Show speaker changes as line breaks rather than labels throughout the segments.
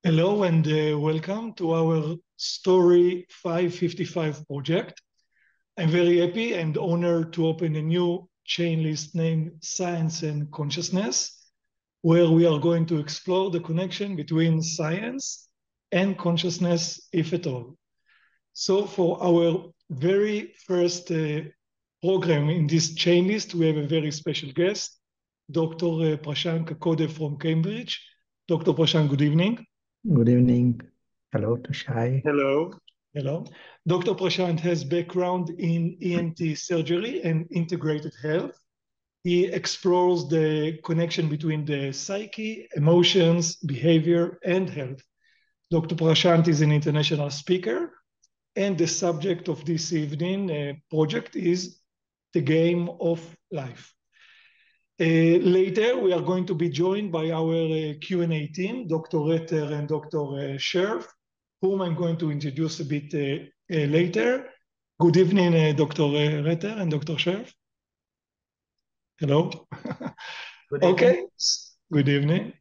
Hello and welcome to our Story555 project. I'm very happy and honored to open a new ChainList named Science.Consciousness, where we are going to explore the connection between science and consciousness, if at all. So for our very first program in this ChainList, we have a very special guest, Dr. Prashant Kakoday from Cambridge. Dr. Prashant, good evening.
Good evening. Hello to Shai.
Hello. Hello. Dr. Prashant has background in E.N.T surgery and integrated health. He explores the connection between the psyche, emotions, behavior, and health. Dr. Prashant is an international speaker, and the subject of this evening project is the game of life. Later, we are going to be joined by our Q&A team, Dr. Retter and Dr. Shai, whom I'm going to introduce a bit later. Good evening, Dr. Retter and Dr. Shai. Hello.
Good evening.
Okay, good evening.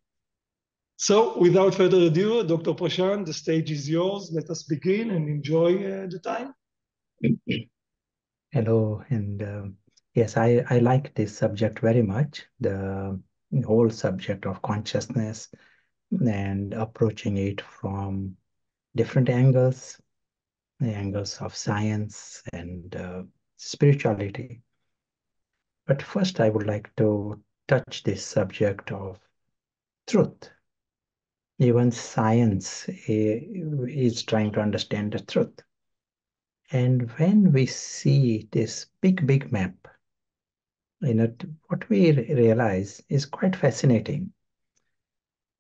So without further ado, Dr. Prashant, the stage is yours. Let us begin and enjoy the time.
Hello, and yes, I like this subject very much, the whole subject of consciousness and approaching it from different angles, the angles of science and spirituality. But first, I would like to touch this subject of truth. Even science is trying to understand the truth. And when we see this big map, what we realize is quite fascinating.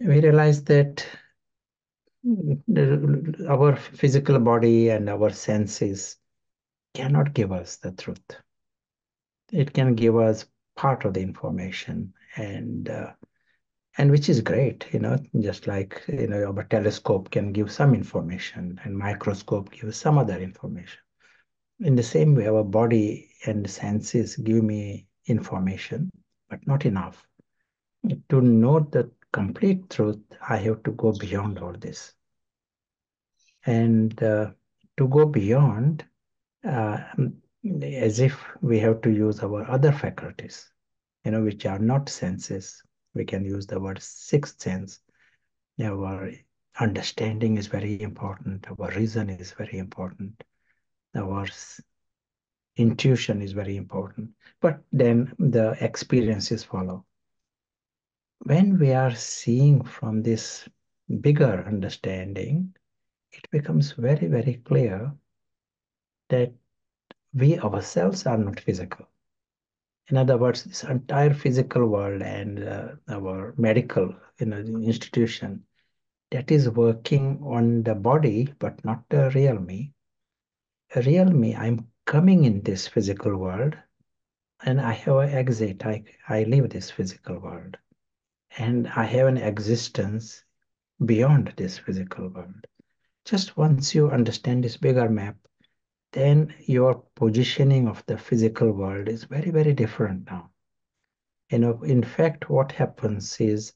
We realize that our physical body and our senses cannot give us the truth. It can give us part of the information, and which is great, just like our telescope can give some information and microscope gives some other information. In the same way, our body and senses give me information, but not enough. To know the complete truth, I have to go beyond all this. And to go beyond, as if we have to use our other faculties, which are not senses. We can use the word sixth sense. Our understanding is very important. Our reason is very important. Our intuition is very important, but then the experiences follow. When we are seeing from this bigger understanding, it becomes very clear that we ourselves are not physical. In other words, this entire physical world and our medical institution that is working on the body, but not the real me. A real me, I'm coming in this physical world, and I have an exit. I leave this physical world, and I have an existence beyond this physical world. Just once you understand this bigger map, then your positioning of the physical world is very different now. In fact, what happens is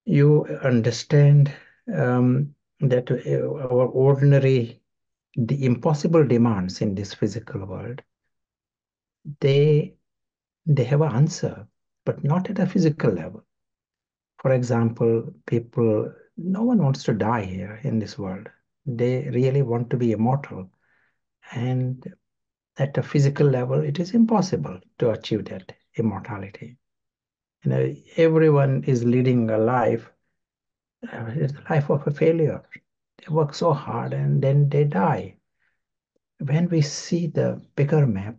you understand that our ordinary, the impossible demands in this physical world, they have an answer, but not at a physical level. For example, no one wants to die here in this world. They really want to be immortal. And at a physical level, it is impossible to achieve that immortality. Everyone is leading a life, it's the life of a failure. They work so hard and then they die. When we see the bigger map,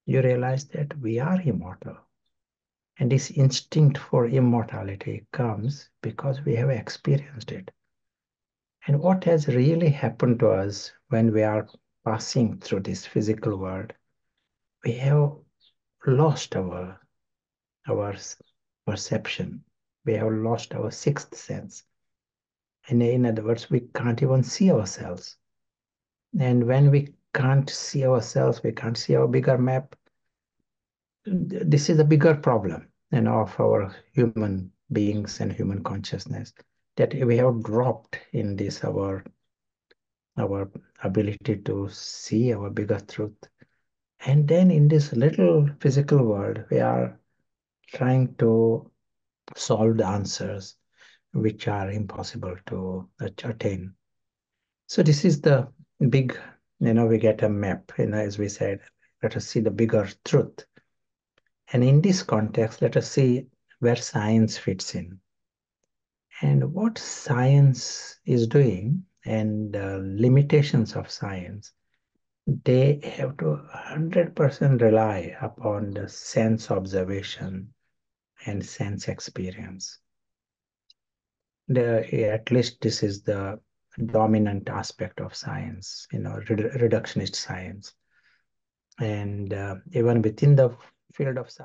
you realize that we are immortal. And this instinct for immortality comes because we have experienced it. And what has really happened to us when we are passing through this physical world, we have lost our perception. We have lost our sixth sense. And in other words, we can't even see ourselves. And when we can't see ourselves, we can't see our bigger map, this is a bigger problem of our human beings and human consciousness. that we have dropped in this our ability to see our bigger truth. And then in this little physical world, we are trying to solve the answers which are impossible to attain. So this is the big, we get a map, as we said, let us see the bigger truth. And in this context, let us see where science fits in. And what science is doing and the limitations of science, they have to 100% rely upon the sense observation and sense experience. At least this is the dominant aspect of science, reductionist science. And even within the field of science,